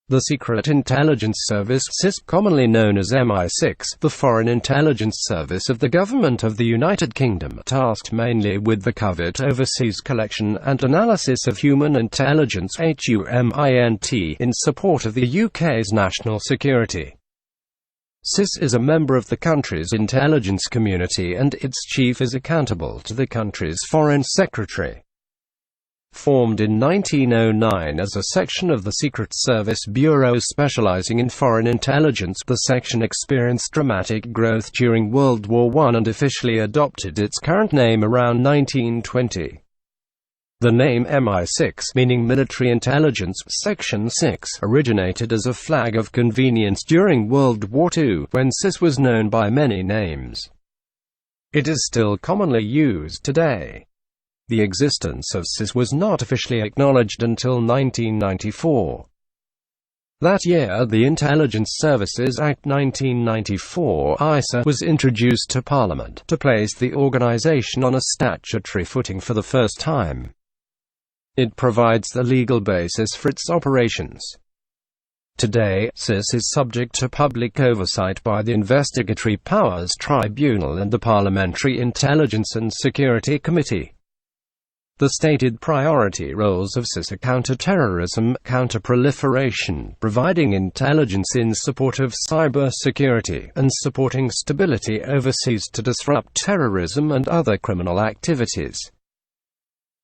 The Secret Intelligence Service (SIS), commonly known as MI6, the Foreign Intelligence Service of the Government of the United Kingdom, tasked mainly with the covert overseas collection and analysis of human intelligence (HUMINT) in support of the UK's national security. SIS is a member of the country's intelligence community and its chief is accountable to the country's Foreign Secretary. Formed in 1909 as a section of the Secret Service Bureau specializing in foreign intelligence, the section experienced dramatic growth during World War I and officially adopted its current name around 1920. The name MI6, meaning Military Intelligence Section 6, originated as a flag of convenience during World War II, when SIS was known by many names. It is still commonly used today. The existence of SIS was not officially acknowledged until 1994. That year, the Intelligence Services Act 1994 (ISA) was introduced to Parliament, to place the organisation on a statutory footing for the first time. It provides the legal basis for its operations. Today, SIS is subject to public oversight by the Investigatory Powers Tribunal and the Parliamentary Intelligence and Security Committee. The stated priority roles of SIS are counter-terrorism, counter-proliferation, providing intelligence in support of cyber-security, and supporting stability overseas to disrupt terrorism and other criminal activities.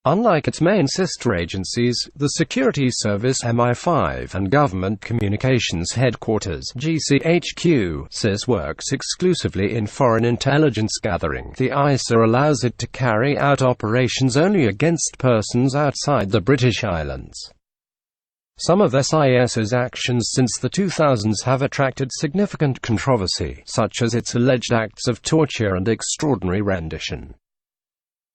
Unlike its main sister agencies, the Security Service (MI5) and Government Communications Headquarters (GCHQ), SIS works exclusively in foreign intelligence gathering. The ISA allows it to carry out operations only against persons outside the British Islands. Some of SIS's actions since the 2000s have attracted significant controversy, such as its alleged acts of torture and extraordinary rendition.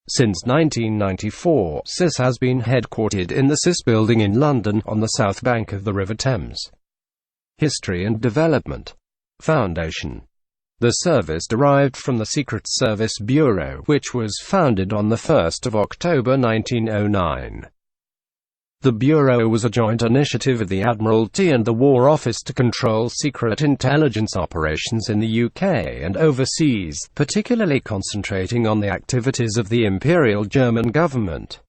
Since 1994, SIS has been headquartered in the SIS Building in London, on the south bank of the River Thames. History and Development. Foundation. The service derived from the Secret Service Bureau, which was founded on 1 October 1909. The Bureau was a joint initiative of the Admiralty and the War Office to control secret intelligence operations in the UK and overseas, particularly concentrating on the activities of the Imperial German government.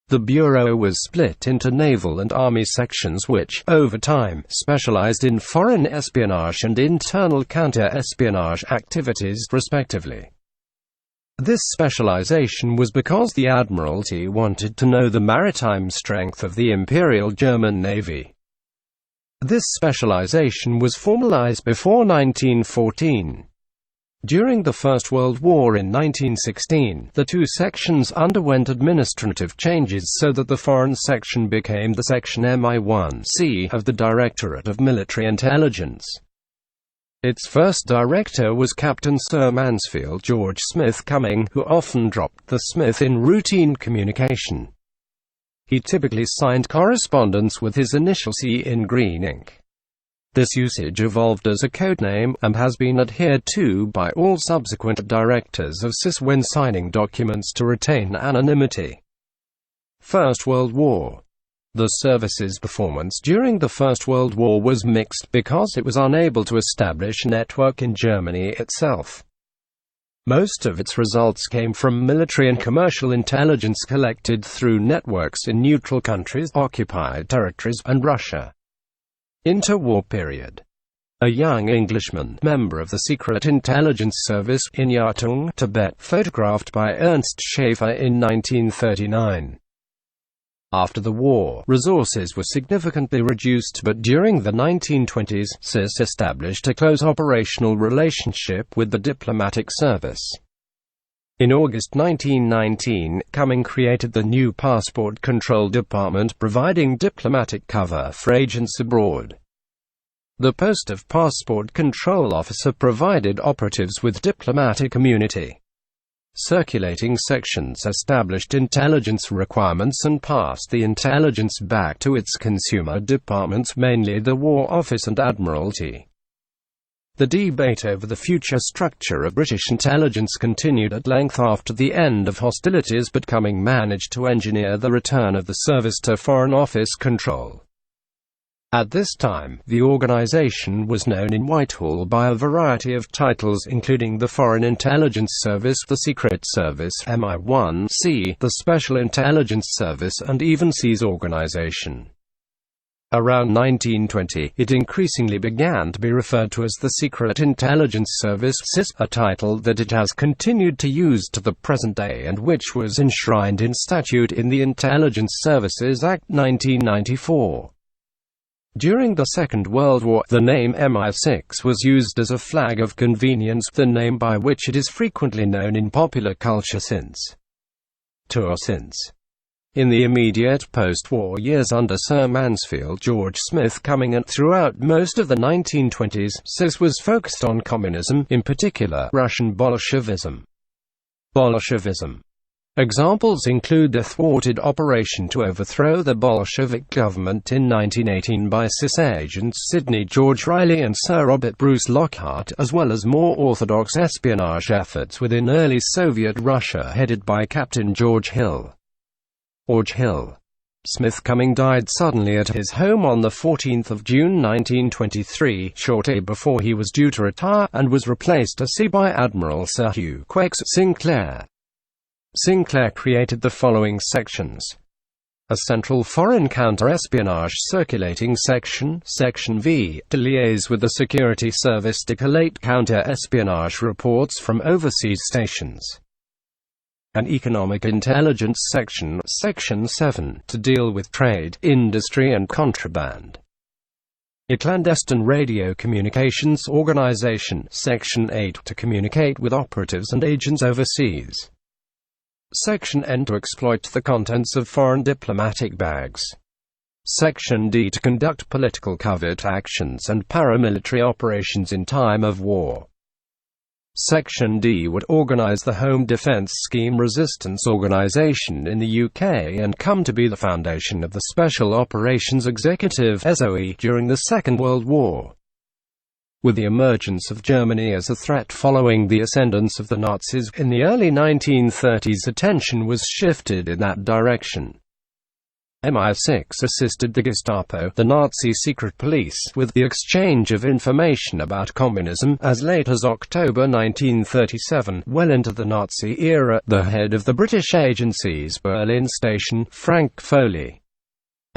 The Bureau was split into naval and army sections which, over time, specialized in foreign espionage and internal counter-espionage activities, respectively. This specialization was because the Admiralty wanted to know the maritime strength of the Imperial German Navy. This specialization was formalized before 1914. During the First World War in 1916, the two sections underwent administrative changes so that the Foreign Section became the Section MI1C of the Directorate of Military Intelligence. Its first director was Captain Sir Mansfield George Smith Cumming, who often dropped the Smith in routine communication. He typically signed correspondence with his initial C in green ink. This usage evolved as a codename, and has been adhered to by all subsequent directors of SIS when signing documents to retain anonymity. First World War. The service's performance during the First World War was mixed because it was unable to establish a network in Germany itself. Most of its results came from military and commercial intelligence collected through networks in neutral countries, occupied territories, and Russia. Interwar period. A young Englishman, member of the Secret Intelligence Service, in Yatung, Tibet, photographed by Ernst Schaefer in 1939. After the war, resources were significantly reduced, but during the 1920s, SIS established a close operational relationship with the diplomatic service. In August 1919, Cumming created the new Passport Control Department, providing diplomatic cover for agents abroad. The post of Passport Control Officer provided operatives with diplomatic immunity. Circulating sections established intelligence requirements and passed the intelligence back to its consumer departments, mainly the War Office and Admiralty. The debate over the future structure of British intelligence continued at length after the end of hostilities, but Cumming managed to engineer the return of the service to Foreign Office control. At this time, the organization was known in Whitehall by a variety of titles including the Foreign Intelligence Service, the Secret Service, MI6, the Special Intelligence Service, and even SI's organization. Around 1920, it increasingly began to be referred to as the Secret Intelligence Service, SIS, a title that it has continued to use to the present day and which was enshrined in statute in the Intelligence Services Act 1994. During the Second World War, the name MI6 was used as a flag of convenience, the name by which it is frequently known in popular culture since. In the immediate post-war years under Sir Mansfield George Smith Cumming and throughout most of the 1920s, SIS was focused on communism, in particular Russian Bolshevism. Examples include the thwarted operation to overthrow the Bolshevik government in 1918 by SIS agents Sidney George Riley and Sir Robert Bruce Lockhart, as well as more orthodox espionage efforts within early Soviet Russia headed by Captain George Hill. Smith Cumming died suddenly at his home on 14 June 1923, shortly before he was due to retire, and was replaced at sea by Admiral Sir Hugh Quakes Sinclair. Sinclair created the following sections: a Central Foreign Counter-Espionage Circulating Section, Section V, to liaise with the Security Service to collate counter-espionage reports from overseas stations; an Economic Intelligence Section, Section 7, to deal with trade, industry and contraband; a Clandestine Radio Communications Organization, Section 8, to communicate with operatives and agents overseas; Section N, to exploit the contents of foreign diplomatic bags; Section D, to conduct political covert actions and paramilitary operations in time of war. Section D would organize the Home Defense Scheme Resistance Organization in the UK and come to be the foundation of the Special Operations Executive (SOE) during the Second World War. With the emergence of Germany as a threat following the ascendance of the Nazis in the early 1930s, attention was shifted in that direction. MI6 assisted the Gestapo, the Nazi secret police, with the exchange of information about communism as late as October 1937, well into the Nazi era. The head of the British agency's Berlin station, Frank Foley.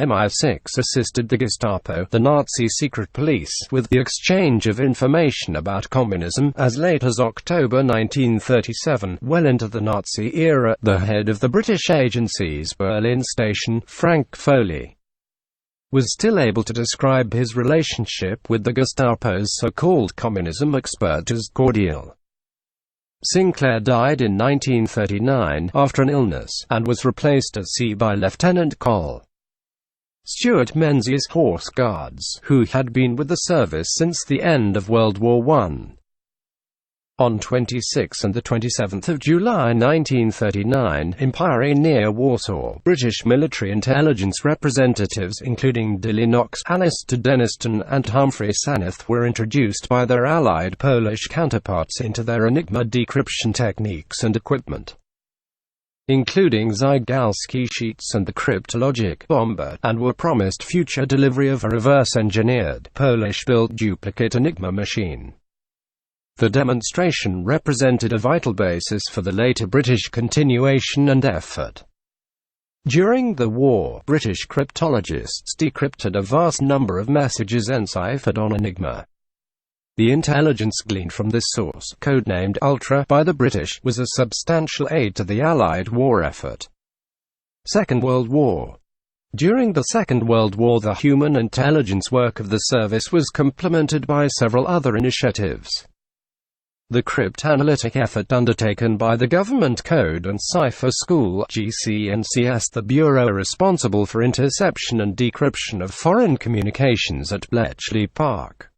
MI6 assisted the Gestapo, the Nazi secret police, with the exchange of information about communism as late as October 1937, well into the Nazi era. The head of the British agency's Berlin station, Frank Foley, was still able to describe his relationship with the Gestapo's so-called communism expert as cordial. Sinclair died in 1939 after an illness, and was replaced at sea by Lieutenant Col. Stuart Menzies Horse Guards, who had been with the service since the end of World War I. On 26 and 27 July 1939, in Pyry near Warsaw, British military intelligence representatives including Dilly Knox, Alistair Denniston and Humphrey Saneth were introduced by their Allied Polish counterparts into their Enigma decryption techniques and equipment, including Zygalski sheets and the cryptologic bomber, and were promised future delivery of a reverse-engineered, Polish-built duplicate Enigma machine. The demonstration represented a vital basis for the later British continuation and effort. During the war, British cryptologists decrypted a vast number of messages enciphered on Enigma. The intelligence gleaned from this source, codenamed Ultra by the British, was a substantial aid to the Allied war effort. Second World War. During the Second World War, the human intelligence work of the service was complemented by several other initiatives. The cryptanalytic effort undertaken by the Government Code and Cipher School (GCNCS), the bureau responsible for interception and decryption of foreign communications at Bletchley Park.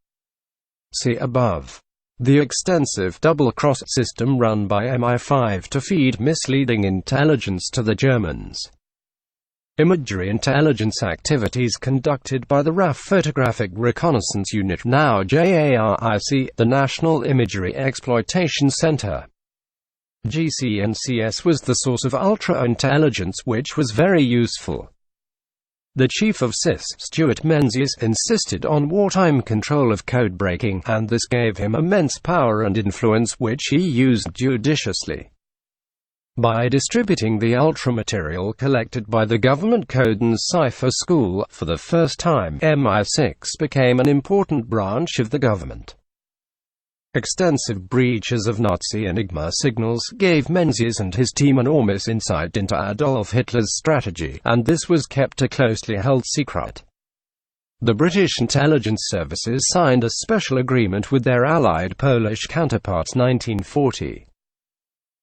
See above. The extensive double-cross system run by MI5 to feed misleading intelligence to the Germans. Imagery intelligence activities conducted by the RAF Photographic Reconnaissance Unit, now JARIC, the National Imagery Exploitation Center. GCNCS was the source of ultra-intelligence which was very useful. The chief of SIS, Stuart Menzies, insisted on wartime control of code-breaking, and this gave him immense power and influence which he used judiciously. By distributing the ultra-material collected by the government code and cipher school, for the first time, MI6 became an important branch of the government. Extensive breaches of Nazi Enigma signals gave Menzies and his team enormous insight into Adolf Hitler's strategy, and this was kept a closely held secret. The British intelligence services signed a special agreement with their allied Polish counterparts 1940.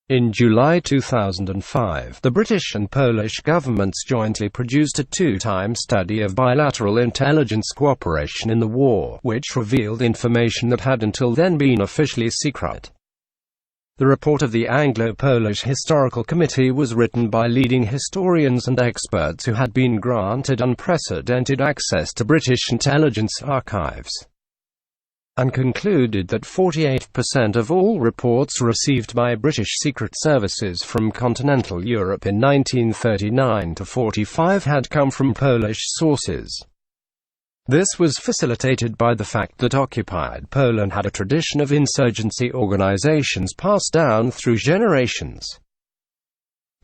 In July 2005, the British and Polish governments jointly produced a two-time study of bilateral intelligence cooperation in the war, which revealed information that had until then been officially secret. The report of the Anglo-Polish Historical Committee was written by leading historians and experts who had been granted unprecedented access to British intelligence archives, and concluded that 48% of all reports received by British secret services from continental Europe in 1939 to 45 had come from Polish sources. This was facilitated by the fact that occupied Poland had a tradition of insurgency organizations passed down through generations.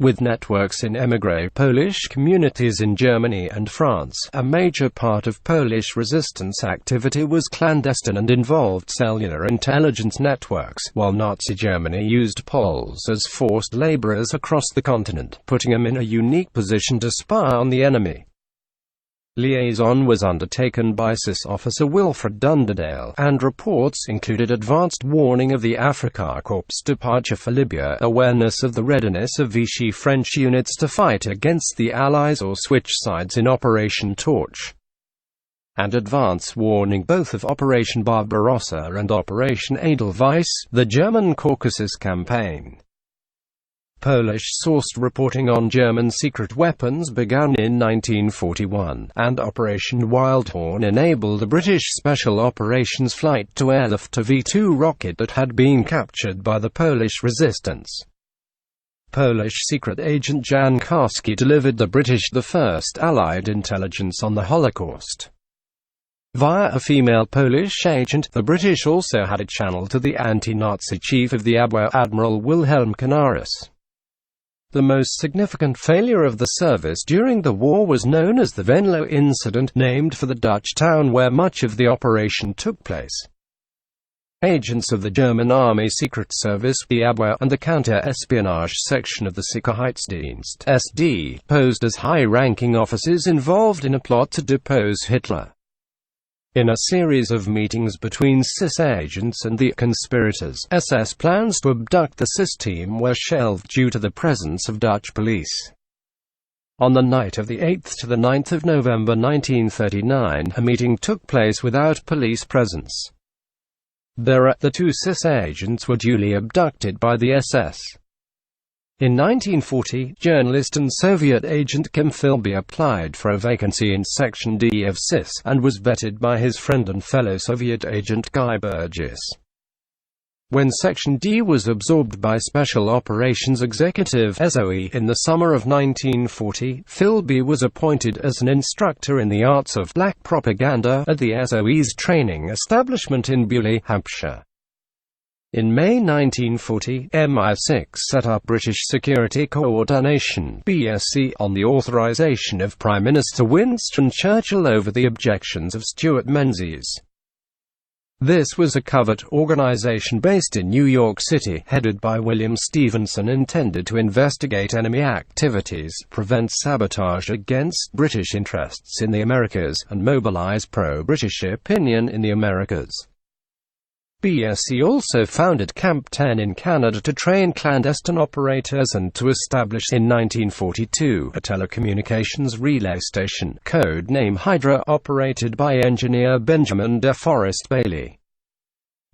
With networks in émigré Polish communities in Germany and France, a major part of Polish resistance activity was clandestine and involved cellular intelligence networks, while Nazi Germany used Poles as forced laborers across the continent, putting them in a unique position to spy on the enemy. Liaison was undertaken by SIS officer Wilfred Dunderdale, and reports included advanced warning of the Afrika Korps departure for Libya, awareness of the readiness of Vichy French units to fight against the Allies or switch sides in Operation Torch, and advance warning both of Operation Barbarossa and Operation Edelweiss, the German Caucasus campaign. Polish-sourced reporting on German secret weapons began in 1941, and Operation Wildhorn enabled a British Special Operations flight to airlift a V-2 rocket that had been captured by the Polish resistance. Polish secret agent Jan Karski delivered the British the first Allied intelligence on the Holocaust. Via a female Polish agent, the British also had a channel to the anti-Nazi chief of the Abwehr, Admiral Wilhelm Canaris. The most significant failure of the service during the war was known as the Venlo incident, named for the Dutch town where much of the operation took place. Agents of the German Army Secret Service, the Abwehr, and the counter-espionage section of the Sicherheitsdienst (SD) posed as high-ranking officers involved in a plot to depose Hitler. In a series of meetings between SIS agents and the conspirators, SS plans to abduct the SIS team were shelved due to the presence of Dutch police. On the night of the 8th to the 9th of November 1939, a meeting took place without police presence. The two SIS agents were duly abducted by the SS. In 1940, journalist and Soviet agent Kim Philby applied for a vacancy in Section D of SIS, and was vetted by his friend and fellow Soviet agent Guy Burgess. When Section D was absorbed by Special Operations Executive (SOE) in the summer of 1940, Philby was appointed as an instructor in the arts of black propaganda at the SOE's training establishment in Beaulieu, Hampshire. In May 1940, MI6 set up British Security Coordination (BSC) on the authorization of Prime Minister Winston Churchill over the objections of Stuart Menzies. This was a covert organization based in New York City, headed by William Stevenson, intended to investigate enemy activities, prevent sabotage against British interests in the Americas, and mobilize pro-British opinion in the Americas. BSC also founded Camp 10 in Canada to train clandestine operators and to establish in 1942 a telecommunications relay station, code name Hydra, operated by engineer Benjamin De Forest Bailey.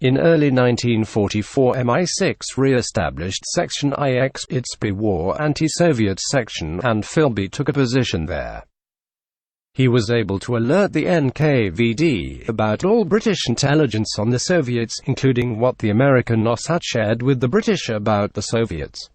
In early 1944, MI6 re-established Section IX, its pre-war anti-Soviet section, and Philby took a position there. He was able to alert the NKVD about all British intelligence on the Soviets, including what the American Mossad shared with the British about the Soviets.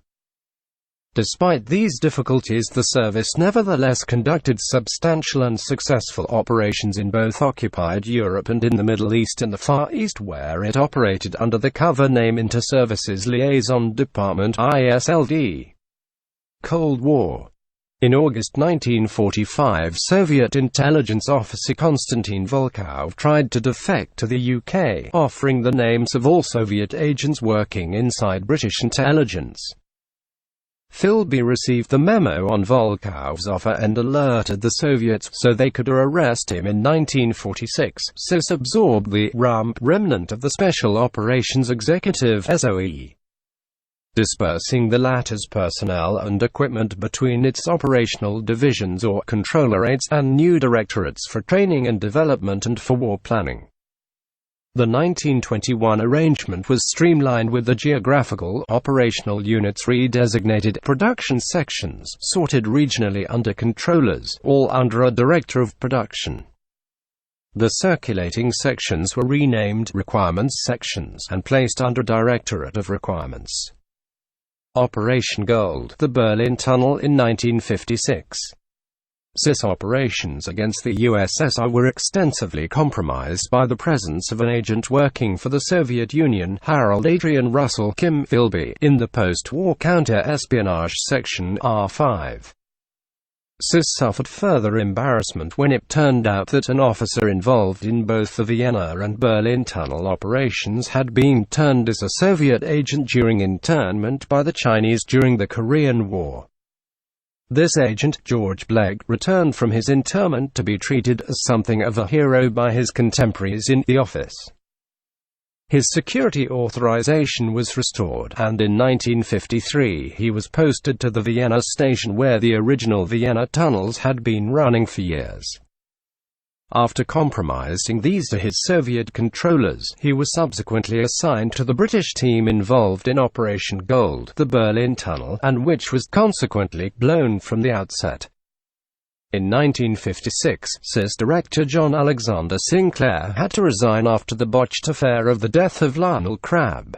Despite these difficulties, the service nevertheless conducted substantial and successful operations in both occupied Europe and in the Middle East and the Far East, where it operated under the cover name Inter-Services Liaison Department (ISLD). Cold War. In August 1945, Soviet intelligence officer Konstantin Volkov tried to defect to the UK, offering the names of all Soviet agents working inside British intelligence. Philby received the memo on Volkov's offer and alerted the Soviets so they could arrest him in 1946. SIS absorbed the rump remnant of the Special Operations Executive (SOE), dispersing the latter's personnel and equipment between its operational divisions or controllerates and new directorates for training and development and for war planning. The 1921 arrangement was streamlined, with the geographical operational units redesignated production sections, sorted regionally under controllers, all under a director of production. The circulating sections were renamed requirements sections and placed under Directorate of Requirements. Operation Gold, the Berlin Tunnel in 1956. SIS operations against the USSR were extensively compromised by the presence of an agent working for the Soviet Union, Harold Adrian Russell Kim Philby, in the post-war counter-espionage section R5. SIS suffered further embarrassment when it turned out that an officer involved in both the Vienna and Berlin tunnel operations had been turned as a Soviet agent during internment by the Chinese during the Korean War. This agent, George Blake, returned from his internment to be treated as something of a hero by his contemporaries in the office. His security authorization was restored, and in 1953 he was posted to the Vienna station where the original Vienna tunnels had been running for years. After compromising these to his Soviet controllers, he was subsequently assigned to the British team involved in Operation Gold, the Berlin Tunnel, and which was consequently blown from the outset. In 1956, SIS director John Alexander Sinclair had to resign after the botched affair of the death of Lionel Crabb.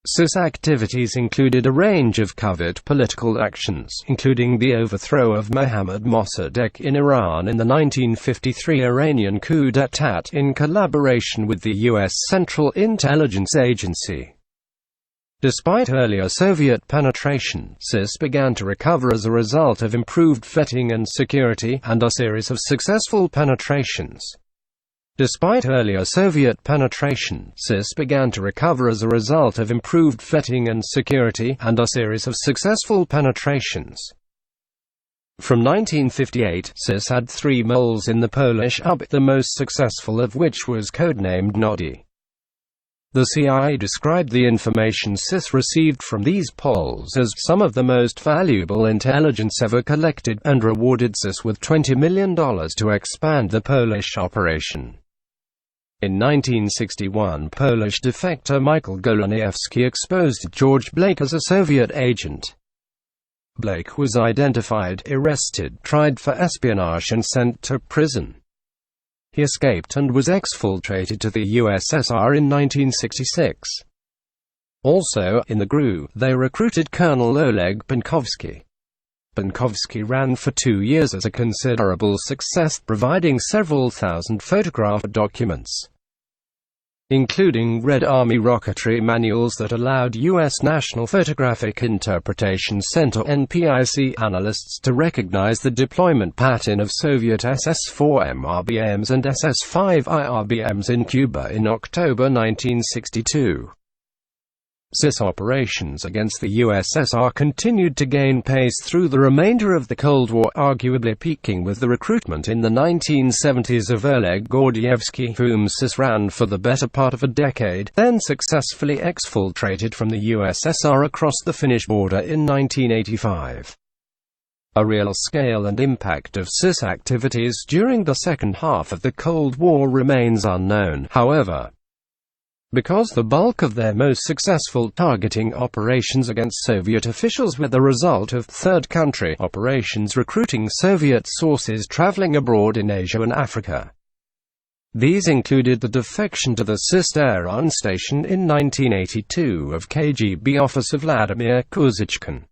SIS activities included a range of covert political actions, including the overthrow of Mohammad Mossadegh in Iran in the 1953 Iranian coup d'état in collaboration with the U.S. Central Intelligence Agency. Despite earlier Soviet penetration, SIS began to recover as a result of improved vetting and security, and a series of successful penetrations. Despite earlier Soviet penetration, SIS began to recover as a result of improved vetting and security, and a series of successful penetrations. From 1958, SIS had 3 moles in the Polish UP, the most successful of which was codenamed Noddy. The CIA described the information SIS received from these polls as some of the most valuable intelligence ever collected, and rewarded SIS with $20 million to expand the Polish operation. In 1961, Polish defector Michael Goleniewski exposed George Blake as a Soviet agent. Blake was identified, arrested, tried for espionage and sent to prison. He escaped and was exfiltrated to the USSR in 1966. Also, in the GRU, they recruited Colonel Oleg Penkovsky. Penkovsky ran for 2 years as a considerable success, providing several thousand photograph documents, including Red Army rocketry manuals that allowed U.S. National Photographic Interpretation Center (NPIC) analysts to recognize the deployment pattern of Soviet SS-4M RBMs and SS-5I RBMs in Cuba in October 1962. SIS operations against the USSR continued to gain pace through the remainder of the Cold War, arguably peaking with the recruitment in the 1970s of Oleg Gordievsky, whom SIS ran for the better part of a decade, then successfully exfiltrated from the USSR across the Finnish border in 1985. A real scale and impact of SIS activities during the second half of the Cold War remains unknown, however, because the bulk of their most successful targeting operations against Soviet officials were the result of third-country operations recruiting Soviet sources traveling abroad in Asia and Africa. These included the defection to the SIS-Tehran station in 1982 of KGB officer Vladimir Kuzychkin.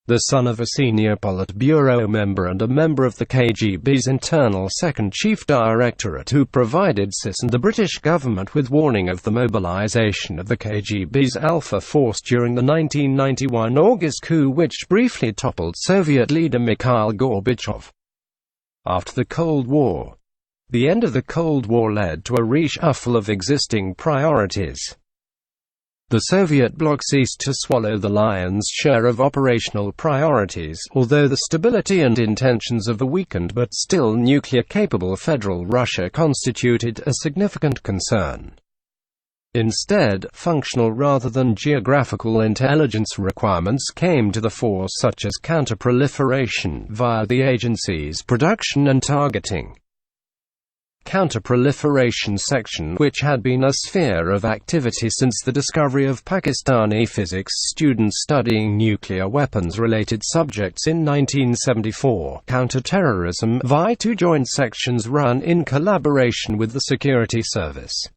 the son of a senior Politburo member and a member of the KGB's internal Second Chief Directorate, who provided SIS and the British government with warning of the mobilization of the KGB's Alpha Force during the 1991 August coup, which briefly toppled Soviet leader Mikhail Gorbachev. After the Cold War, the end of the Cold War led to a reshuffle of existing priorities. The Soviet bloc ceased to swallow the lion's share of operational priorities, although the stability and intentions of the weakened but still nuclear-capable federal Russia constituted a significant concern. Instead, functional rather than geographical intelligence requirements came to the fore, such as counterproliferation via the agency's production and targeting. Counterproliferation section, which had been a sphere of activity since the discovery of Pakistani physics students studying nuclear weapons-related subjects in 1974. Counterterrorism via two joint sections run in collaboration with the Security Service.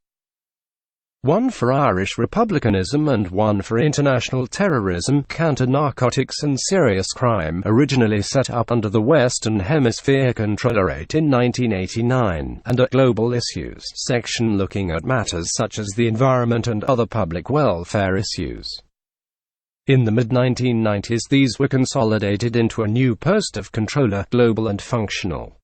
One for Irish republicanism and one for international terrorism, counter-narcotics and serious crime, originally set up under the Western Hemisphere Controllerate in 1989, and a Global Issues section looking at matters such as the environment and other public welfare issues. In the mid-1990s these were consolidated into a new post of Controller, Global and Functional.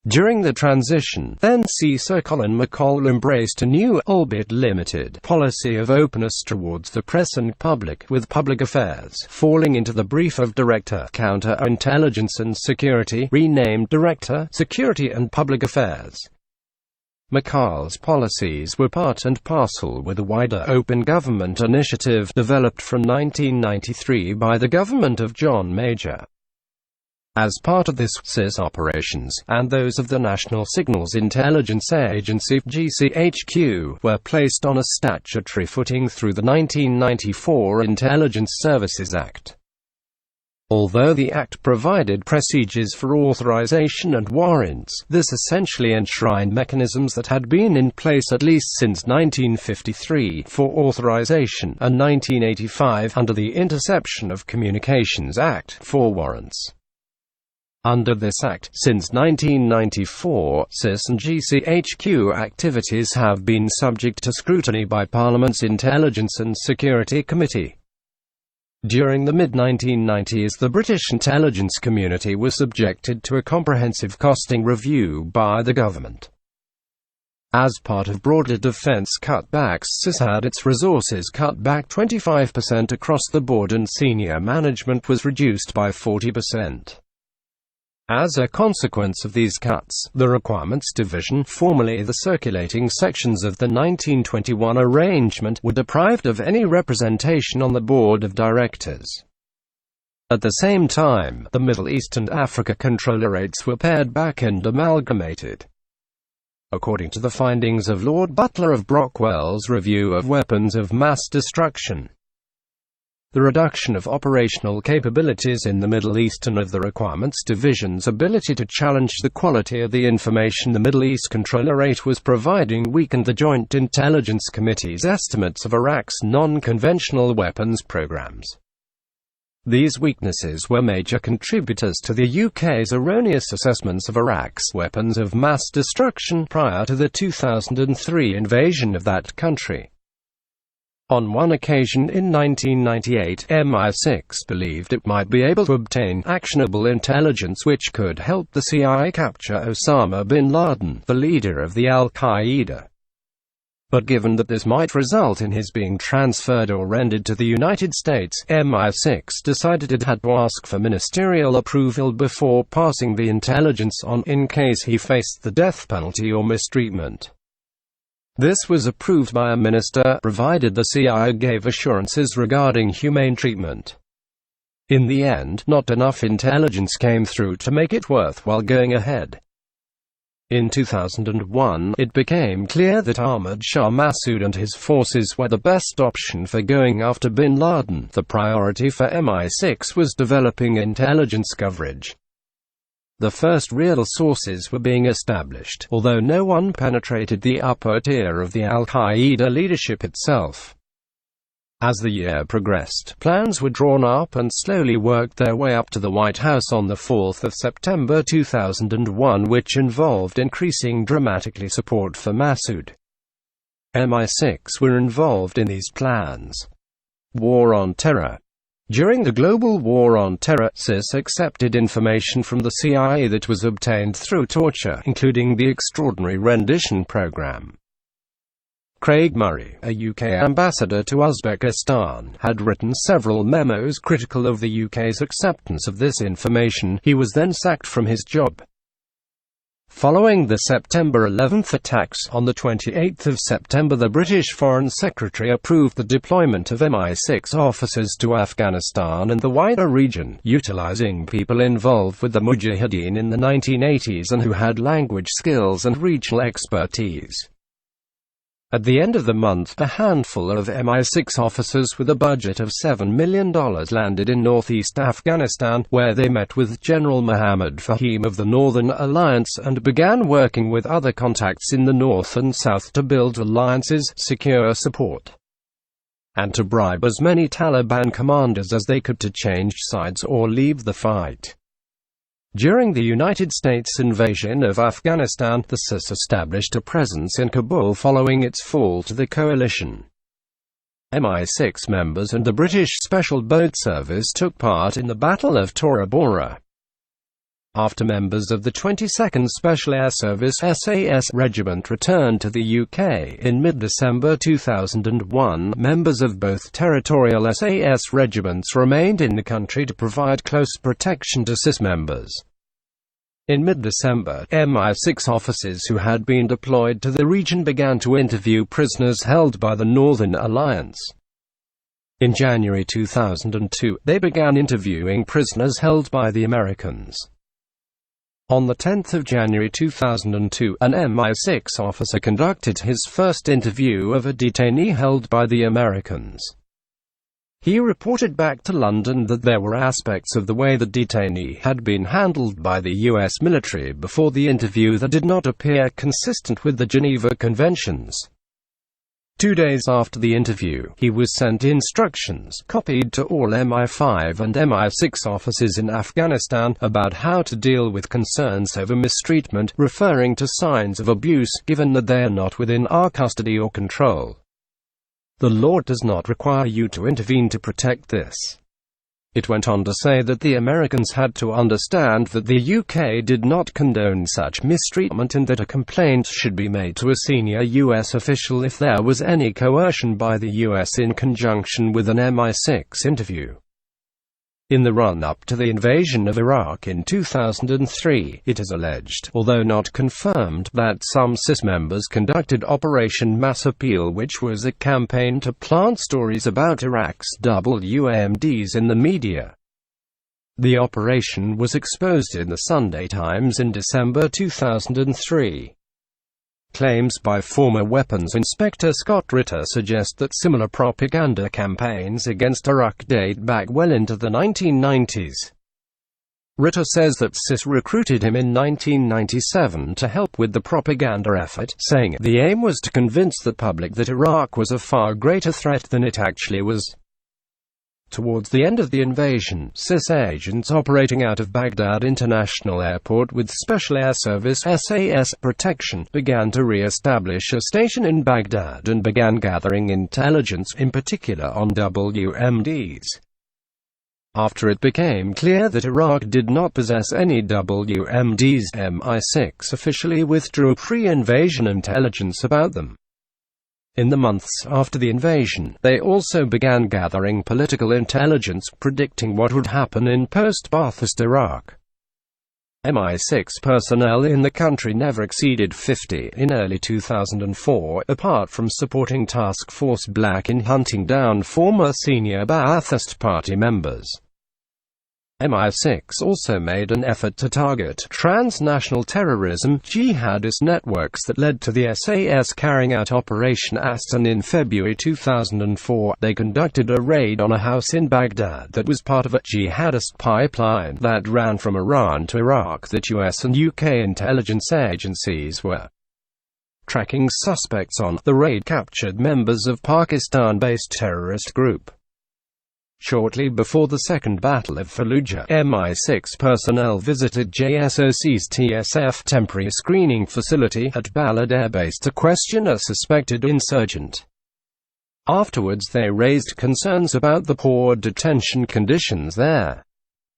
During the transition, then CISO Colin McCall embraced a new, albeit limited, policy of openness towards the press and public, with public affairs falling into the brief of Director, Counter-Intelligence and Security, renamed Director, Security and Public Affairs. McCall's policies were part and parcel with a wider open government initiative developed from 1993 by the government of John Major. As part of this, SIS operations, and those of the National Signals Intelligence Agency (GCHQ), were placed on a statutory footing through the 1994 Intelligence Services Act. Although the Act provided procedures for authorization and warrants, this essentially enshrined mechanisms that had been in place at least since 1953 for authorization, and 1985 under the Interception of Communications Act for warrants. Under this Act, since 1994, SIS and GCHQ activities have been subject to scrutiny by Parliament's Intelligence and Security Committee. During the mid-1990s, the British intelligence community was subjected to a comprehensive costing review by the government. As part of broader defense cutbacks, SIS had its resources cut back 25% across the board and senior management was reduced by 40%. As a consequence of these cuts, the Requirements Division, formerly the circulating sections of the 1921 arrangement, were deprived of any representation on the board of directors. At the same time, the Middle East and Africa controllerates were pared back and amalgamated. According to the findings of Lord Butler of Brockwell's Review of Weapons of Mass Destruction, the reduction of operational capabilities in the Middle East and of the Requirements Division's ability to challenge the quality of the information the Middle East Controllerate was providing weakened the Joint Intelligence Committee's estimates of Iraq's non-conventional weapons programs. These weaknesses were major contributors to the UK's erroneous assessments of Iraq's weapons of mass destruction prior to the 2003 invasion of that country. On one occasion in 1998, MI6 believed it might be able to obtain actionable intelligence which could help the CIA capture Osama bin Laden, the leader of the Al-Qaeda. But given that this might result in his being transferred or rendered to the United States, MI6 decided it had to ask for ministerial approval before passing the intelligence on, in case he faced the death penalty or mistreatment. This was approved by a minister, provided the CIA gave assurances regarding humane treatment. In the end, not enough intelligence came through to make it worthwhile going ahead. In 2001, it became clear that Ahmad Shah Massoud and his forces were the best option for going after bin Laden. The priority for MI6 was developing intelligence coverage. The first real sources were being established, although no one penetrated the upper tier of the Al-Qaeda leadership itself. As the year progressed, plans were drawn up and slowly worked their way up to the White House on the 4th of September 2001, which involved increasing dramatically support for Massoud. MI6 were involved in these plans. War on Terror. During the global war on terror, SIS accepted information from the CIA that was obtained through torture, including the Extraordinary Rendition Program. Craig Murray, a UK ambassador to Uzbekistan, had written several memos critical of the UK's acceptance of this information. He was then sacked from his job. Following the September 11 attacks, on the 28th of September the British Foreign Secretary approved the deployment of MI6 officers to Afghanistan and the wider region, utilizing people involved with the Mujahideen in the 1980s and who had language skills and regional expertise. At the end of the month, a handful of MI6 officers with a budget of $7 million landed in northeast Afghanistan, where they met with General Mohammad Fahim of the Northern Alliance and began working with other contacts in the north and south to build alliances, secure support, and to bribe as many Taliban commanders as they could to change sides or leave the fight. During the United States invasion of Afghanistan, the SIS established a presence in Kabul following its fall to the coalition. MI6 members and the British Special Boat Service took part in the Battle of Tora Bora. After members of the 22nd Special Air Service SAS Regiment returned to the UK in mid-December 2001, members of both territorial SAS regiments remained in the country to provide close protection to SIS members. In mid-December, MI6 officers who had been deployed to the region began to interview prisoners held by the Northern Alliance. In January 2002, they began interviewing prisoners held by the Americans. On 10 January 2002, an MI6 officer conducted his first interview of a detainee held by the Americans. He reported back to London that there were aspects of the way the detainee had been handled by the US military before the interview that did not appear consistent with the Geneva Conventions. 2 days after the interview, he was sent instructions, copied to all MI5 and MI6 officers in Afghanistan, about how to deal with concerns over mistreatment, referring to signs of abuse, given that they are not within our custody or control. The law does not require you to intervene to protect this. It went on to say that the Americans had to understand that the UK did not condone such mistreatment and that a complaint should be made to a senior US official if there was any coercion by the US in conjunction with an MI6 interview. In the run-up to the invasion of Iraq in 2003, it is alleged, although not confirmed, that some SIS members conducted Operation Mass Appeal, which was a campaign to plant stories about Iraq's WMDs in the media. The operation was exposed in the Sunday Times in December 2003. Claims by former Weapons Inspector Scott Ritter suggest that similar propaganda campaigns against Iraq date back well into the 1990s. Ritter says that SIS recruited him in 1997 to help with the propaganda effort, saying the aim was to convince the public that Iraq was a far greater threat than it actually was. Towards the end of the invasion, SIS agents operating out of Baghdad International Airport with Special Air Service SAS protection began to re-establish a station in Baghdad and began gathering intelligence, in particular on WMDs. After it became clear that Iraq did not possess any WMDs, MI6 officially withdrew pre-invasion intelligence about them. In the months after the invasion, they also began gathering political intelligence predicting what would happen in post-Ba'athist Iraq. MI6 personnel in the country never exceeded 50 in early 2004, apart from supporting Task Force Black in hunting down former senior Ba'athist Party members. MI6 also made an effort to target transnational terrorism, jihadist networks that led to the SAS carrying out Operation Aston in February 2004. They conducted a raid on a house in Baghdad that was part of a jihadist pipeline that ran from Iran to Iraq that US and UK intelligence agencies were tracking suspects on the raid captured members of Pakistan-based terrorist group. Shortly before the Second Battle of Fallujah, MI6 personnel visited JSOC's TSF temporary screening facility at Balad Air Base to question a suspected insurgent. Afterwards they raised concerns about the poor detention conditions there.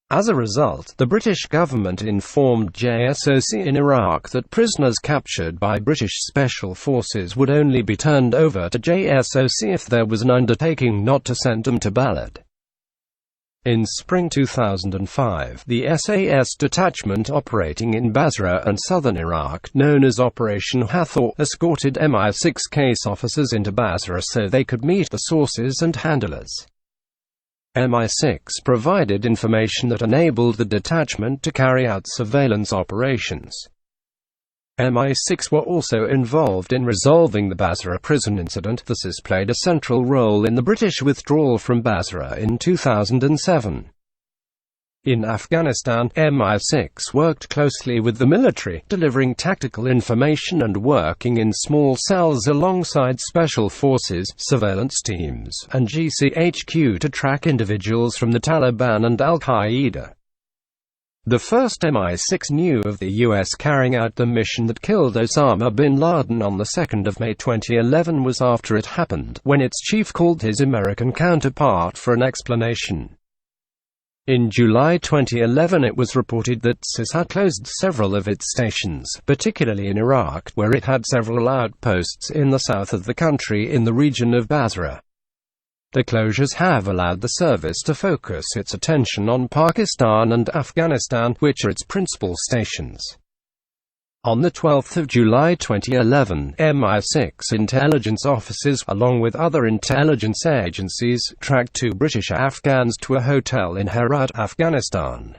As a result, the British government informed JSOC in Iraq that prisoners captured by British Special Forces would only be turned over to JSOC if there was an undertaking not to send them to Balad. In spring 2005, the SAS detachment operating in Basra and southern Iraq, known as Operation Hathor, escorted MI6 case officers into Basra so they could meet the sources and handlers. MI6 provided information that enabled the detachment to carry out surveillance operations. MI6 were also involved in resolving the Basra prison incident. The SAS played a central role in the British withdrawal from Basra in 2007. In Afghanistan, MI6 worked closely with the military, delivering tactical information and working in small cells alongside special forces, surveillance teams, and GCHQ to track individuals from the Taliban and Al-Qaeda. The first MI6 knew of the U.S. carrying out the mission that killed Osama bin Laden on 2 May 2011 was after it happened, when its chief called his American counterpart for an explanation. In July 2011 it was reported that SAS had closed several of its stations, particularly in Iraq, where it had several outposts in the south of the country in the region of Basra. The closures have allowed the service to focus its attention on Pakistan and Afghanistan, which are its principal stations. On 12 July 2011, MI6 intelligence officers, along with other intelligence agencies, tracked 2 British Afghans to a hotel in Herat, Afghanistan,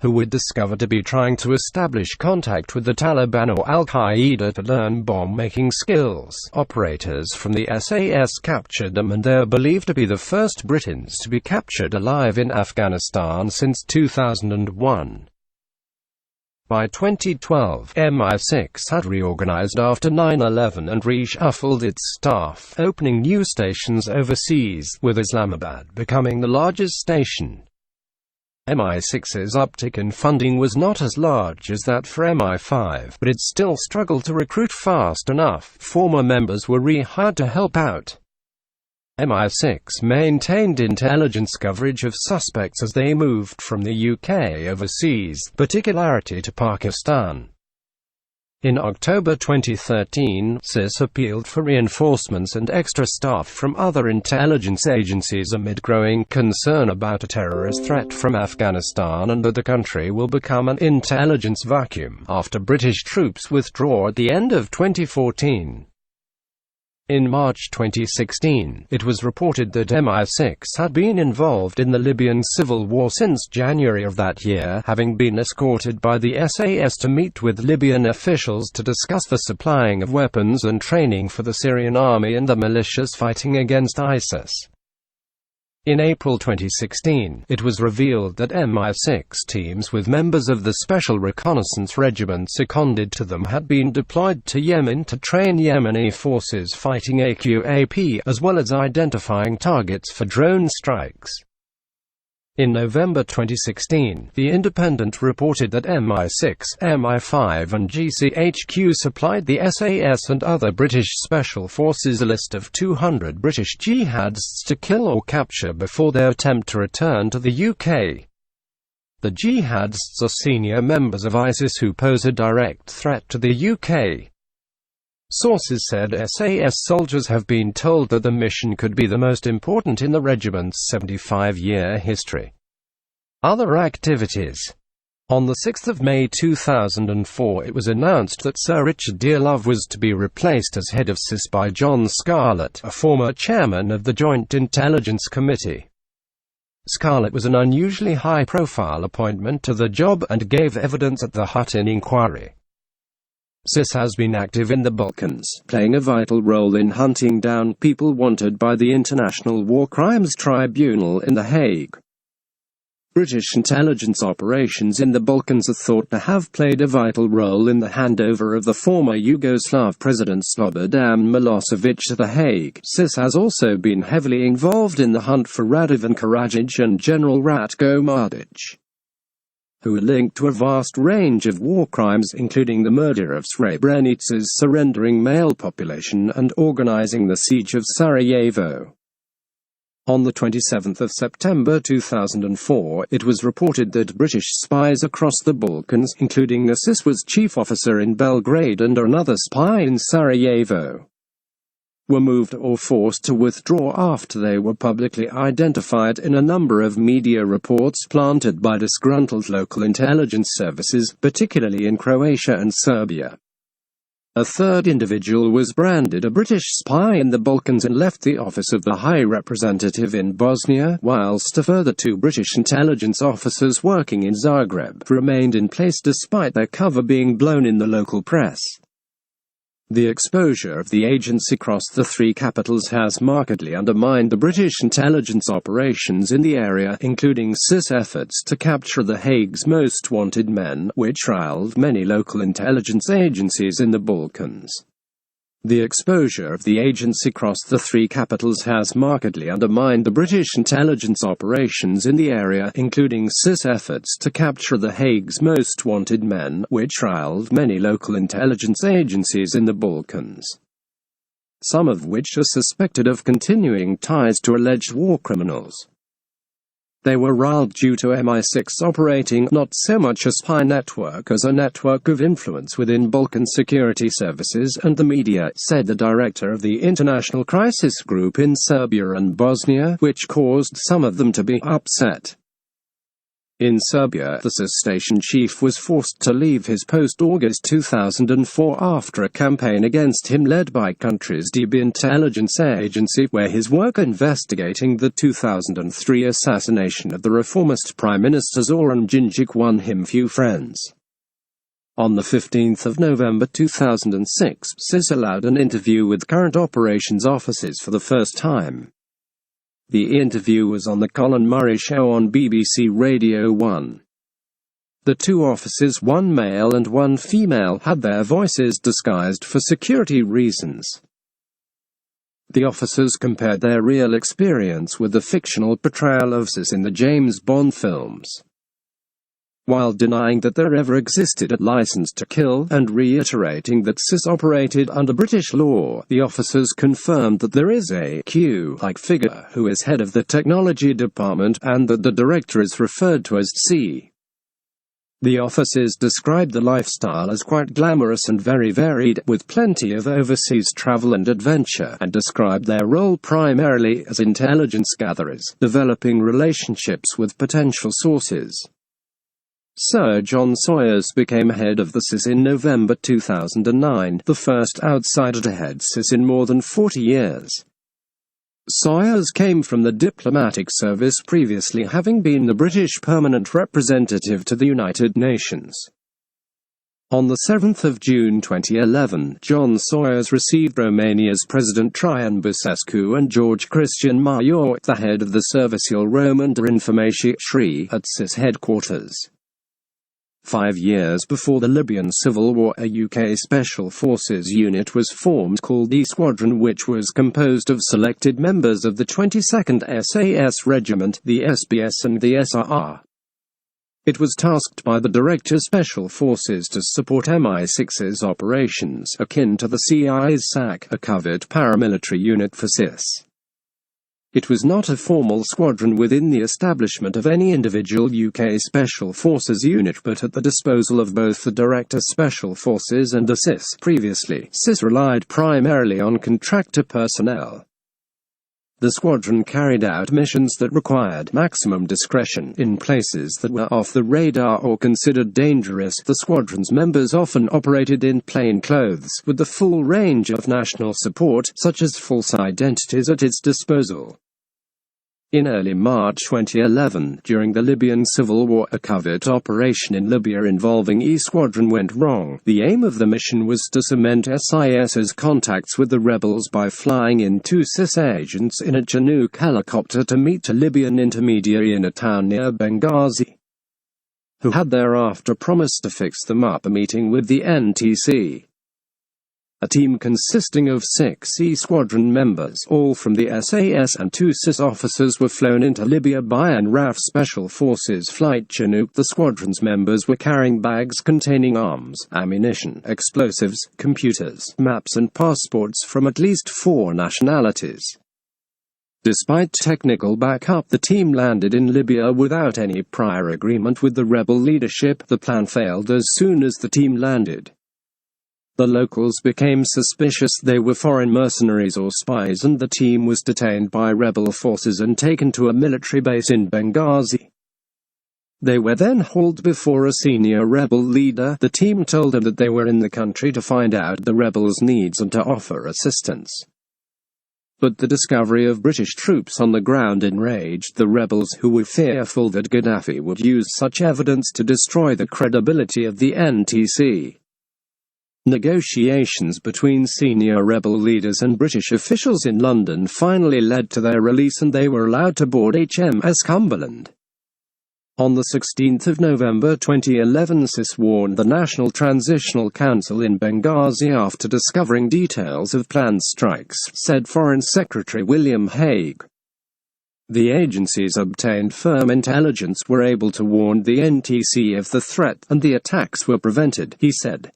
who were discovered to be trying to establish contact with the Taliban or Al-Qaeda to learn bomb-making skills. Operators from the SAS captured them, and they are believed to be the first Britons to be captured alive in Afghanistan since 2001. By 2012, MI6 had reorganized after 9/11 and reshuffled its staff, opening new stations overseas, with Islamabad becoming the largest station. MI6's uptick in funding was not as large as that for MI5, but it still struggled to recruit fast enough. Former members were rehired to help out. MI6 maintained intelligence coverage of suspects as they moved from the UK overseas, particularly to Pakistan. In October 2013, SAS appealed for reinforcements and extra staff from other intelligence agencies amid growing concern about a terrorist threat from Afghanistan and that the country will become an intelligence vacuum after British troops withdraw at the end of 2014. In March 2016, it was reported that MI6 had been involved in the Libyan civil war since January of that year, having been escorted by the SAS to meet with Libyan officials to discuss the supplying of weapons and training for the Syrian army and the militias fighting against ISIS. In April 2016, it was revealed that MI6 teams with members of the Special Reconnaissance Regiment seconded to them had been deployed to Yemen to train Yemeni forces fighting AQAP, as well as identifying targets for drone strikes. In November 2016, The Independent reported that MI6, MI5 and GCHQ supplied the SAS and other British Special Forces a list of 200 British jihadists to kill or capture before their attempt to return to the UK. The jihadists are senior members of ISIS who pose a direct threat to the UK. Sources said SAS soldiers have been told that the mission could be the most important in the regiment's 75-year history. Other activities. On 6 May 2004 it was announced that Sir Richard Dearlove was to be replaced as head of SAS by John Scarlett, a former chairman of the Joint Intelligence Committee. Scarlett was an unusually high-profile appointment to the job and gave evidence at the Hutton inquiry. SAS has been active in the Balkans, playing a vital role in hunting down people wanted by the International War Crimes Tribunal in The Hague. British intelligence operations in the Balkans are thought to have played a vital role in the handover of the former Yugoslav President Slobodan Milosevic to The Hague. SIS has also been heavily involved in the hunt for Radovan Karadzic and General Ratko Mladic, who are linked to a vast range of war crimes, including the murder of Srebrenica's surrendering male population and organizing the siege of Sarajevo. On the 27th of September 2004, it was reported that British spies across the Balkans, including the SIS's chief officer in Belgrade and another spy in Sarajevo, were moved or forced to withdraw after they were publicly identified in a number of media reports planted by disgruntled local intelligence services, particularly in Croatia and Serbia. A third individual was branded a British spy in the Balkans and left the office of the High Representative in Bosnia, whilst a further 2 British intelligence officers working in Zagreb remained in place despite their cover being blown in the local press. The exposure of the agency across the 3 capitals has markedly undermined the British intelligence operations in the area, including SIS efforts to capture The Hague's most wanted men, which riled many local intelligence agencies in the Balkans. The exposure of the agency across the 3 capitals has markedly undermined the British intelligence operations in the area, including SIS efforts to capture The Hague's most wanted men, which riled many local intelligence agencies in the Balkans, some of which are suspected of continuing ties to alleged war criminals. They were riled due to MI6 operating not so much a spy network as a network of influence within Balkan security services and the media, said the director of the International Crisis Group in Serbia and Bosnia, which caused some of them to be upset. In Serbia, the SIS station chief was forced to leave his post August 2004 after a campaign against him led by country's DB intelligence agency, where his work investigating the 2003 assassination of the reformist Prime Minister Zoran Djindjic won him few friends. On the 15th of November 2006, SIS allowed an interview with current operations officers for the first time. The interview was on the Colin Murray Show on BBC Radio 1. The 2 officers, 1 male and 1 female, had their voices disguised for security reasons. The officers compared their real experience with the fictional portrayal of SIS in the James Bond films, while denying that there ever existed a license to kill, and reiterating that SIS operated under British law. The officers confirmed that there is a Q-like figure who is head of the technology department, and that the director is referred to as C. The officers described the lifestyle as quite glamorous and very varied, with plenty of overseas travel and adventure, and described their role primarily as intelligence gatherers, developing relationships with potential sources. Sir John Sawyers became head of the SIS in November 2009, the first outsider to head SIS in more than 40 years. Sawyers came from the diplomatic service, previously having been the British permanent representative to the United Nations. On the 7th of June 2011, John Sawyers received Romania's President Traian Băsescu and George Christian Maior, the head of the Serviciul Roman de Informație, at SIS headquarters. 5 years before the Libyan civil war, a UK Special Forces unit was formed called the Squadron, which was composed of selected members of the 22nd SAS Regiment, the SBS and the SRR. It was tasked by the Director Special Forces to support MI6's operations, akin to the CIA's SAC, a covert paramilitary unit for SIS. It was not a formal squadron within the establishment of any individual UK Special Forces unit, but at the disposal of both the Director Special Forces and the SIS. Previously, SIS relied primarily on contractor personnel. The squadron carried out missions that required maximum discretion in places that were off the radar or considered dangerous. The squadron's members often operated in plain clothes, with the full range of national support, such as false identities, at its disposal. In early March 2011, during the Libyan civil war, a covert operation in Libya involving E Squadron went wrong. The aim of the mission was to cement SIS's contacts with the rebels by flying in two SIS agents in a Chinook helicopter to meet a Libyan intermediary in a town near Benghazi, who had thereafter promised to fix them up a meeting with the NTC. A team consisting of 6 E Squadron members, all from the SAS, and 2 SIS officers were flown into Libya by an RAF Special Forces flight Chinook. The squadron's members were carrying bags containing arms, ammunition, explosives, computers, maps and passports from at least 4 nationalities. Despite technical backup, the team landed in Libya without any prior agreement with the rebel leadership. The plan failed as soon as the team landed. The locals became suspicious they were foreign mercenaries or spies, and the team was detained by rebel forces and taken to a military base in Benghazi. They were then hauled before a senior rebel leader. The team told him that they were in the country to find out the rebels' needs and to offer assistance. But the discovery of British troops on the ground enraged the rebels, who were fearful that Gaddafi would use such evidence to destroy the credibility of the NTC. Negotiations between senior rebel leaders and British officials in London finally led to their release, and they were allowed to board HMS Cumberland. On the 16th of November 2011, SIS warned the National Transitional Council in Benghazi after discovering details of planned strikes, said Foreign Secretary William Hague. The agencies obtained firm intelligence, were able to warn the NTC of the threat, and the attacks were prevented, he said.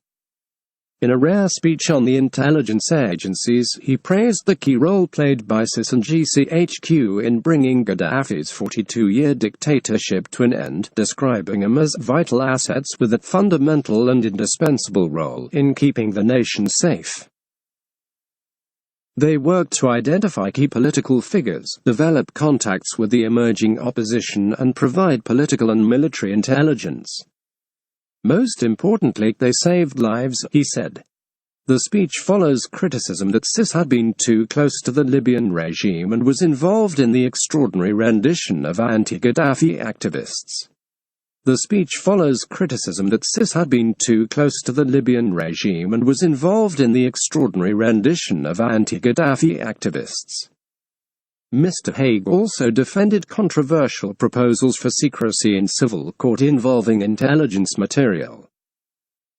In a rare speech on the intelligence agencies, he praised the key role played by SIS and GCHQ in bringing Gaddafi's 42-year dictatorship to an end, describing them as vital assets with a fundamental and indispensable role in keeping the nation safe. They worked to identify key political figures, develop contacts with the emerging opposition, and provide political and military intelligence. Most importantly, they saved lives, he said. The speech follows criticism that SIS had been too close to the Libyan regime and was involved in the extraordinary rendition of anti-Gaddafi activists. The speech follows criticism that SIS had been too close to the Libyan regime and was involved in the extraordinary rendition of anti-Gaddafi activists. Mr. Hague also defended controversial proposals for secrecy in civil court involving intelligence material.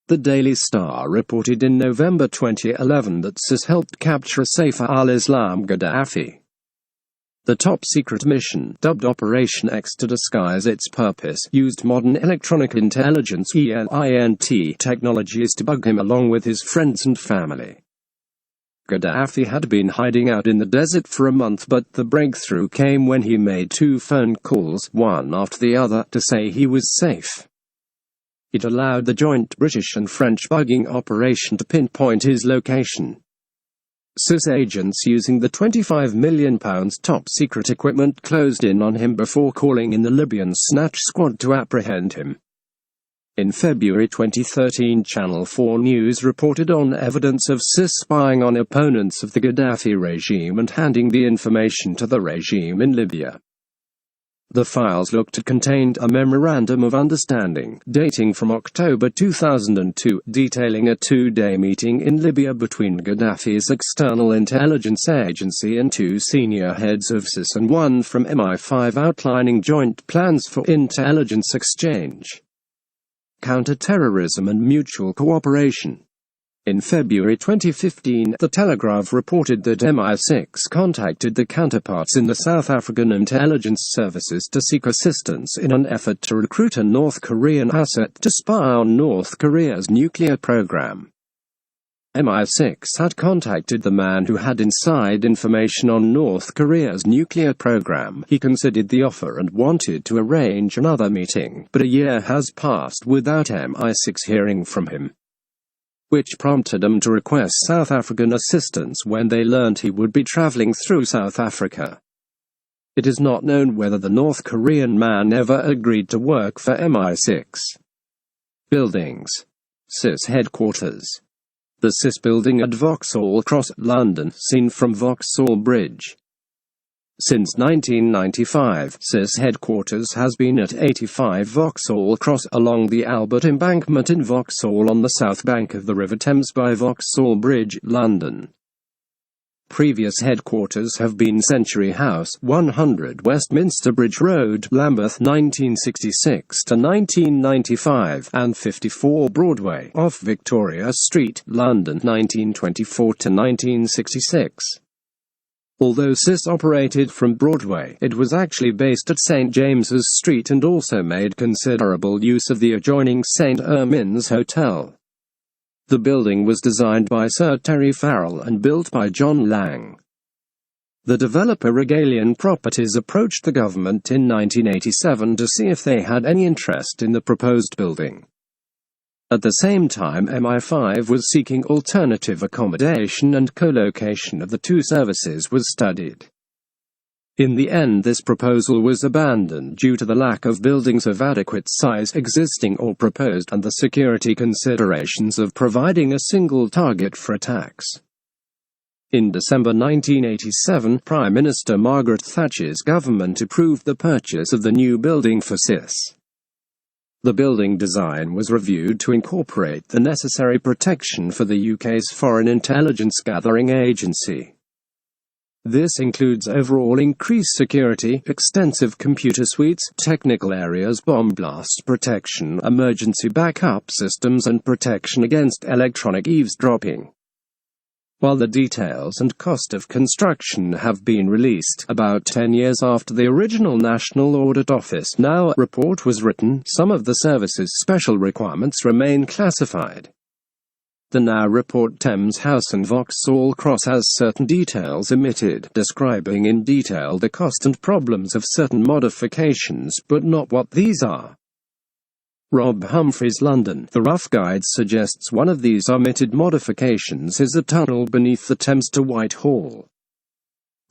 The Daily Star reported in November 2011 that SIS helped capture Saif al-Islam Gaddafi. The top-secret mission, dubbed Operation X to disguise its purpose, used modern electronic intelligence (ELINT) technologies to bug him along with his friends and family. Gaddafi had been hiding out in the desert for a month, but the breakthrough came when he made 2 phone calls, one after the other, to say he was safe. It allowed the joint British and French bugging operation to pinpoint his location. SIS agents using the £25 million top-secret equipment closed in on him before calling in the Libyan snatch squad to apprehend him. In February 2013, Channel 4 News reported on evidence of SIS spying on opponents of the Gaddafi regime and handing the information to the regime in Libya. The files looked to contain a memorandum of understanding, dating from October 2002, detailing a 2-day meeting in Libya between Gaddafi's external intelligence agency and 2 senior heads of SIS and one from MI5, outlining joint plans for intelligence exchange, counter-terrorism and mutual cooperation. In February 2015, The Telegraph reported that MI6 contacted the counterparts in the South African intelligence services to seek assistance in an effort to recruit a North Korean asset to spy on North Korea's nuclear program. MI6 had contacted the man who had inside information on North Korea's nuclear program. He considered the offer and wanted to arrange another meeting, but a year has passed without MI6 hearing from him, which prompted them to request South African assistance when they learned he would be traveling through South Africa. It is not known whether the North Korean man ever agreed to work for MI6. Buildings. SIS headquarters. The SIS building at Vauxhall Cross, London, seen from Vauxhall Bridge. Since 1995, SIS headquarters has been at 85 Vauxhall Cross along the Albert Embankment in Vauxhall on the south bank of the River Thames by Vauxhall Bridge, London. Previous headquarters have been Century House, 100 Westminster Bridge Road, Lambeth 1966 to 1995, and 54 Broadway, off Victoria Street, London 1924 to 1966. Although SIS operated from Broadway, it was actually based at St. James's Street and also made considerable use of the adjoining St. Ermine's Hotel. The building was designed by Sir Terry Farrell and built by John Lang. The developer Regalian Properties approached the government in 1987 to see if they had any interest in the proposed building. At the same time, MI5 was seeking alternative accommodation, and co-location of the two services was studied. In the end, this proposal was abandoned due to the lack of buildings of adequate size existing or proposed and the security considerations of providing a single target for attacks. In December 1987, Prime Minister Margaret Thatcher's government approved the purchase of the new building for SIS. The building design was reviewed to incorporate the necessary protection for the UK's Foreign Intelligence Gathering Agency. This includes overall increased security, extensive computer suites, technical areas, bomb blast protection, emergency backup systems, and protection against electronic eavesdropping. While the details and cost of construction have been released about 10 years after the original National Audit Office Now report was written, some of the service's special requirements remain classified. The Now report Thames House and Vauxhall Cross has certain details omitted, describing in detail the cost and problems of certain modifications, but not what these are. Rob Humphreys, London. The Rough Guide suggests one of these omitted modifications is a tunnel beneath the Thames to Whitehall.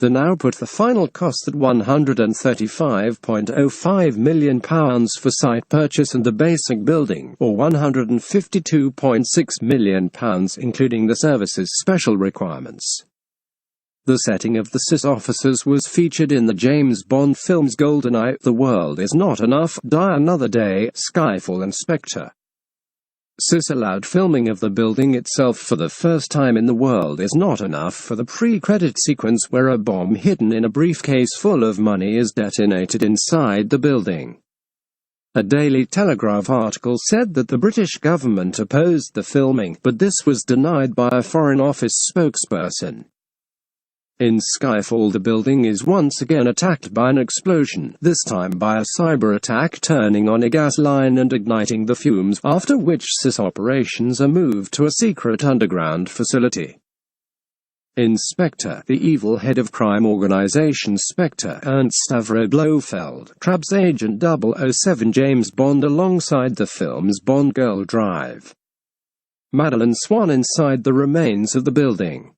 The Now put the final cost at £135.05 million for site purchase and the basic building, or £152.6 million including the service's special requirements. The setting of the SIS officers was featured in the James Bond films GoldenEye, The World Is Not Enough, Die Another Day, Skyfall, and Spectre. SIS allowed filming of the building itself for the first time in The World Is Not Enough for the pre-credit sequence where a bomb hidden in a briefcase full of money is detonated inside the building. A Daily Telegraph article said that the British government opposed the filming, but this was denied by a Foreign Office spokesperson. In Skyfall, the building is once again attacked by an explosion, this time by a cyber attack turning on a gas line and igniting the fumes, after which SIS operations are moved to a secret underground facility. In Spectre, the evil head of crime organization Spectre, Ernst Stavro Blofeld, traps Agent 007 James Bond alongside the film's Bond girl Drive Madeleine Swan inside the remains of the building.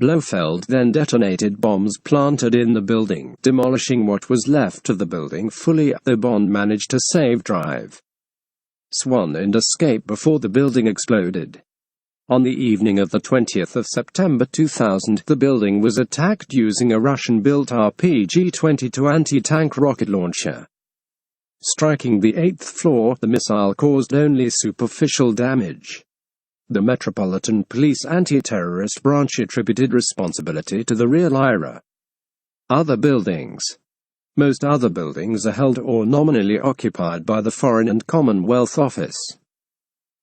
Blofeld then detonated bombs planted in the building, demolishing what was left of the building fully, though Bond managed to save Drive Swan and escape before the building exploded. On the evening of the 20th of September 2000, the building was attacked using a Russian-built RPG-22 anti-tank rocket launcher. Striking the 8th floor, the missile caused only superficial damage. The Metropolitan Police Anti-Terrorist Branch attributed responsibility to the real IRA. Other buildings. Most other buildings are held or nominally occupied by the Foreign and Commonwealth Office.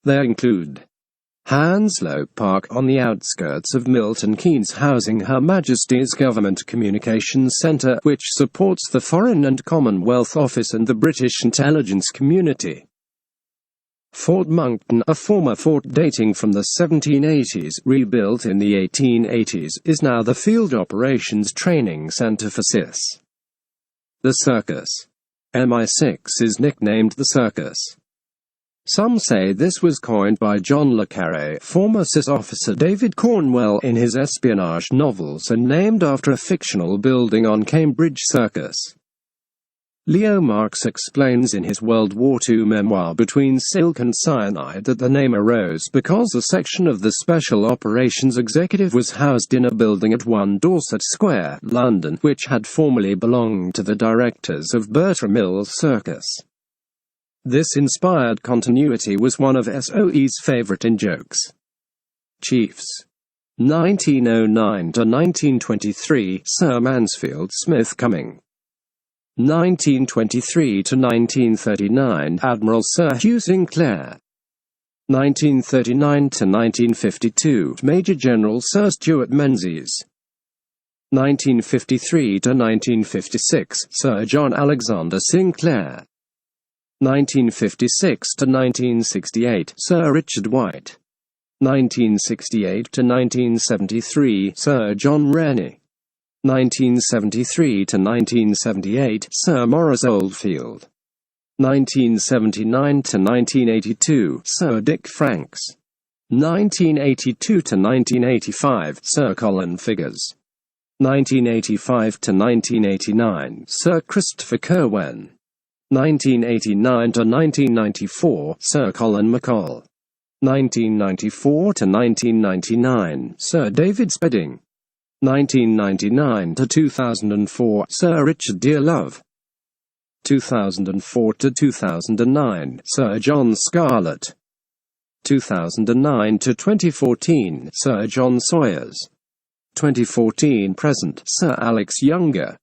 They include Hounslow Park on the outskirts of Milton Keynes, housing Her Majesty's Government Communications Centre, which supports the Foreign and Commonwealth Office and the British intelligence community. Fort Monkton, a former fort dating from the 1780s, rebuilt in the 1880s, is now the Field Operations Training Centre for SIS. The Circus. MI6 is nicknamed the Circus. Some say this was coined by John le Carré, former SIS officer David Cornwell, in his espionage novels and named after a fictional building on Cambridge Circus. Leo Marx explains in his World War II memoir Between Silk and Cyanide that the name arose because a section of the Special Operations Executive was housed in a building at 1 Dorset Square, London, which had formerly belonged to the directors of Bertram Mills Circus. This inspired continuity was one of SOE's favourite in-jokes. Chiefs. 1909–1923, Sir Mansfield Smith Cumming. 1923–1939, Admiral Sir Hugh Sinclair. 1939–1952, Major General Sir Stuart Menzies. 1953–1956, Sir John Alexander Sinclair. 1956–1968, Sir Richard White. 1968–1973, Sir John Rennie. 1973–1978, Sir Maurice Oldfield. 1979–1982, Sir Dick Franks. 1982–1985, Sir Colin Figures. 1985–1989, Sir Christopher Curwen. 1989–1994, Sir Colin McCall. 1994–1999, Sir David Spedding. 1999–2004, Sir Richard Dearlove. 2004–2009, Sir John Scarlett. 2009–2014, Sir John Sawyers. 2014–present, Sir Alex Younger.